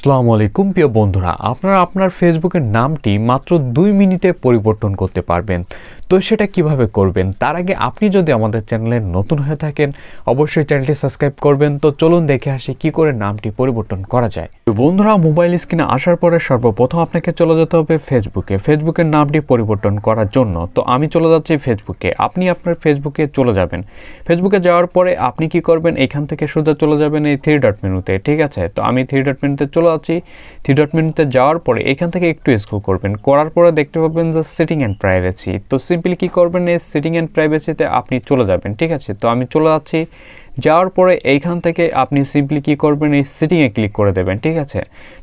আসসালামু আলাইকুম প্রিয় বন্ধুরা, আপনারা আপনার ফেসবুকের নামটি মাত্র 2 মিনিটে পরিবর্তন করতে পারবেন। তো সেটা কিভাবে করবেন? তার আগে আপনি যদি আমাদের চ্যানেলে নতুন হয়ে থাকেন অবশ্যই চ্যানেলটি সাবস্ক্রাইব করবেন। তো চলুন দেখে আসি কি করে নামটি পরিবর্তন করা যায়। তো বন্ধুরা, মোবাইল স্ক্রিনে আসার পরে সর্বপ্রথম আপনাকে চলে যেতে হবে ফেসবুকের নামটি পরিবর্তন করার জন্য। তো আমি চলে যাচ্ছি ফেসবুকে, আপনি আপনার ফেসবুকে চলে যাবেন। ফেসবুকে যাওয়ার পরে আপনি কি করবেন, এখান থেকে সোজা চলে যাবেন এই 3 ডট মেনুতে, ঠিক আছে? তো আমি 3 ডট মেনুতে চলে যাচ্ছি। 3 ডট মেনুতে যাওয়ার পরে এখান থেকে একটু স্ক্রল করবেন, করার পরে দেখতে পাবেন যে সেটিং অ্যান্ড প্রাইভেসি। তো সিম্পলি কি করবেন, এই সেটিং অ্যান্ড প্রাইভেসিতে আপনি চলে যাবেন, ঠিক আছে? তো আমি চলে যাচ্ছি। যাওয়ার পরে এইখান থেকে আপনি সিম্পলি কি করবেন, এই সেটিংয়ে ক্লিক করে দেবেন, ঠিক আছে?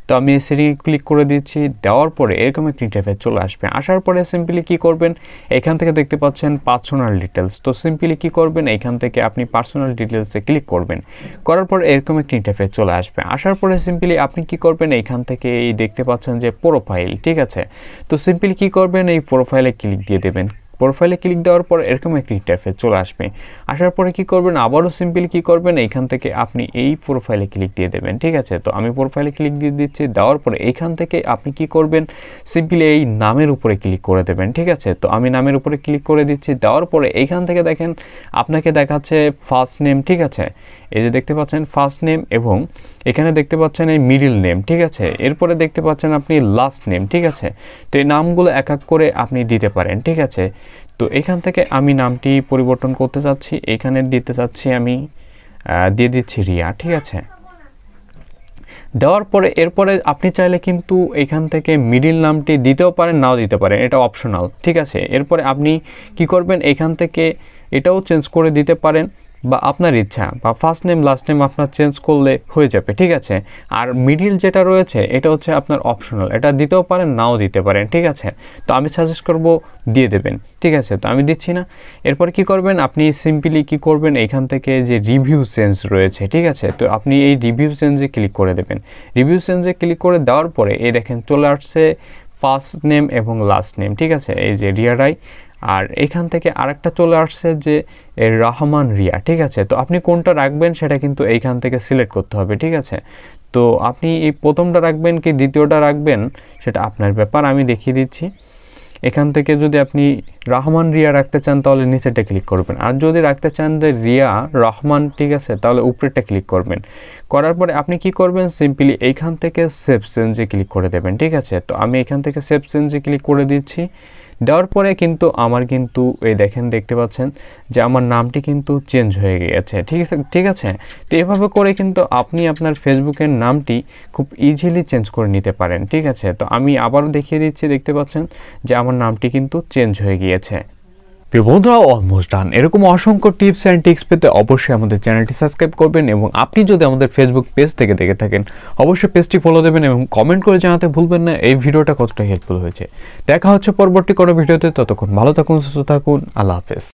তো আমি এই সেটিংয়ে ক্লিক করে দিচ্ছি। দেওয়ার পরে এরকম একটি ইন্টারফেস চলে আসবে। আসার পরে সিম্পলি কি করবেন, এখান থেকে দেখতে পাচ্ছেন পার্সোনাল ডিটেলস। তো সিম্পলি কি করবেন, এখান থেকে আপনি পার্সোনাল ডিটেলসে ক্লিক করবেন। করার পর এরকম একটি ইন্টারফেস চলে আসবে। আসার পরে সিম্পলি আপনি কি করবেন, এইখান থেকে এই দেখতে পাচ্ছেন যে প্রোফাইল, ঠিক আছে? তো সিম্পলি কি করবেন, এই প্রোফাইলে ক্লিক দিয়ে দেবেন। প্রোফাইলে ক্লিক দেওয়ার পর এরকম একটি ইন্টারফেস চলে আসবে। আসার পরে কি করবেন, আবারও সিম্পলি কি করবেন, এইখান থেকে আপনি এই প্রোফাইলে ক্লিক দিয়ে দেবেন, ঠিক আছে? তো আমি প্রোফাইলে ক্লিক দিয়ে দিচ্ছি। দেওয়ার পরে এইখান থেকে আপনি কি করবেন, সিম্পলি এই নামের উপরে ক্লিক করে দেবেন, ঠিক আছে? তো আমি নামের উপরে ক্লিক করে দিচ্ছি। দেওয়ার পরে এইখান থেকে দেখেন আপনাকে দেখাচ্ছে ফার্স্ট নেম, ঠিক আছে? এই যে দেখতে পাচ্ছেন ফার্স্ট নেম, এবং এখানে দেখতে পাচ্ছেন এই মিডল নেম, ঠিক আছে? এরপরে দেখতে পাচ্ছেন আপনি লাস্ট নেম, ঠিক আছে? তো এই নামগুলো এক এক করে আপনি দিতে পারেন, ঠিক আছে? তো এখান থেকে আমি নামটি পরিবর্তন করতে চাচ্ছি, এখানে দিতে চাচ্ছি আমি দিয়ে দিচ্ছি রিয়া, ঠিক আছে? দেওয়ার পরে এরপরে আপনি চাইলে কিন্তু এখান থেকে মিডিল নামটি দিতেও পারেন, নাও দিতে পারেন, এটা অপশনাল, ঠিক আছে? এরপরে আপনি কি করবেন, এখান থেকে এটাও চেঞ্জ করে দিতে পারেন, বা আপনার ইচ্ছা, বা ফার্স্ট নেম লাস্ট নেম আপনার চেঞ্জ করলে হয়ে যাবে, ঠিক আছে? আর মিডিল যেটা রয়েছে এটা হচ্ছে আপনার অপশনাল, এটা দিতেও পারেন, নাও দিতে পারেন, ঠিক আছে? তো আমি সাজেস্ট করব দিয়ে দেবেন, ঠিক আছে? তো আমি দিচ্ছি না। এরপর কি করবেন, আপনি সিম্পলি কি করবেন, এখান থেকে যে রিভিউ চেঞ্জ রয়েছে, ঠিক আছে? তো আপনি এই রিভিউ চেঞ্জে ক্লিক করে দেবেন। রিভিউ চেঞ্জে ক্লিক করে দেওয়ার পরে এই দেখেন চলে আসছে ফার্স্ট নেম এবং লাস্ট নেম, ঠিক আছে? এই যে রিয়া রায়। আর এখান থেকে আরেকটা চলে আসছে যে রহমান রিয়া, ঠিক আছে? তো আপনি কোনটা রাখবেন সেটা কিন্তু এইখান থেকে সিলেক্ট করতে হবে, ঠিক আছে? তো আপনি এই প্রথমটা রাখবেন কি দ্বিতীয়টা রাখবেন সেটা আপনার ব্যাপার, আমি দেখিয়ে দিচ্ছি। এখান থেকে যদি আপনি রহমান রিয়া রাখতে চান তাহলে নিচেটা ক্লিক করবেন, আর যদি রাখতে চান যে রিয়া রহমান, ঠিক আছে, তাহলে উপরেরটা ক্লিক করবেন। করার পরে আপনি কি করবেন, সিম্পলি এইখান থেকে সেভ চেঞ্জে ক্লিক করে দেবেন, ঠিক আছে? তো আমি এখান থেকে সেভ চেঞ্জে ক্লিক করে দিচ্ছি। দেওয়ার পরে কিন্তু আমার কিন্তু এই দেখেন দেখতে পাচ্ছেন যে আমার নামটি কিন্তু চেঞ্জ হয়ে গিয়েছে, ঠিক আছে? তো এভাবে করে কিন্তু আপনি আপনার ফেসবুকের নামটি খুব ইজিলি চেঞ্জ করে নিতে পারেন, ঠিক আছে? তো আমি আবারও দেখিয়ে দিচ্ছি, দেখতে পাচ্ছেন যে আমার নামটি কিন্তু চেঞ্জ হয়ে গিয়েছে। বন্ধুরা, অলমোস্ট ডান। এরকম অসংখ্য টিপস অ্যান্ড ট্রিক্স পেতে অবশ্যই আমাদের চ্যানেলটি সাবস্ক্রাইব করবেন, এবং আপনি যদি আমাদের ফেসবুক পেজ থেকে দেখে থাকেন অবশ্যই পেজটি ফলো দেবেন, এবং কমেন্ট করে জানাতে ভুলবেন না এই ভিডিওটা কতটা হেল্পফুল হয়েছে। দেখা হচ্ছে পরবর্তী কোনো ভিডিওতে, ততক্ষণ ভালো থাকুন, সুস্থ থাকুন, আল্লাহ হাফেজ।